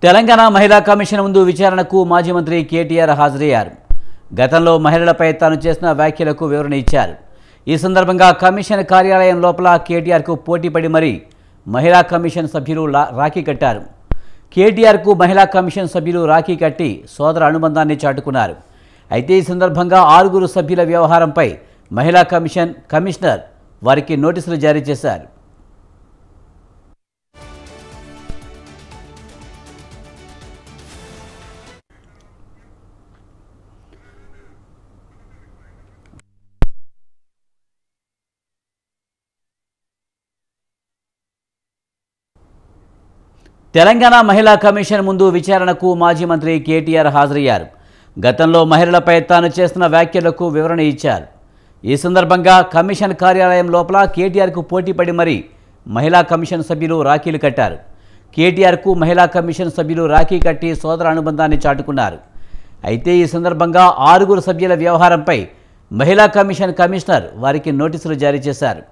తెలంగాణ మహిళా కమిషన్ ముందు విచారణకు మాజీ మంత్రి కేటీఆర్ హాజరయ్యారు. గతంలో మహిళలపై తాను చేసిన వ్యాఖ్యలకు వివరణ ఇచ్చారు. ఈ సందర్భంగా కమిషన్ కార్యాలయం లోపల కేటీఆర్కు పోటీపడి మరీ మహిళా కమిషన్ సభ్యులు రాఖీ కట్టారు. కేటీఆర్కు మహిళా కమిషన్ సభ్యులు రాఖీ కట్టి సోదర అనుబంధాన్ని చాటుకున్నారు. అయితే ఈ సందర్భంగా 6 సభ్యుల వ్యవహారంపై మహిళా కమిషనర్ వారికి నోటీసులు జారీ చేశారు. తెలంగాణ మహిళా కమిషన్ ముందు విచారణకు మాజీ మంత్రి కేటీఆర్ హాజరయ్యారు. గతంలో మహిళలపై తాను చేసిన వ్యాఖ్యలకు వివరణ ఇచ్చారు. ఈ సందర్భంగా కమిషన్ కార్యాలయం లోపల కేటీఆర్కు పోటీపడి మరీ మహిళా కమిషన్ సభ్యులు రాఖీలు కట్టారు. కేటీఆర్కు మహిళా కమిషన్ సభ్యులు రాఖీ కట్టి సోదర అనుబంధాన్ని చాటుకున్నారు. అయితే ఈ సందర్భంగా 6 సభ్యుల వ్యవహారంపై మహిళా కమిషనర్ వారికి నోటీసులు జారీ చేశారు.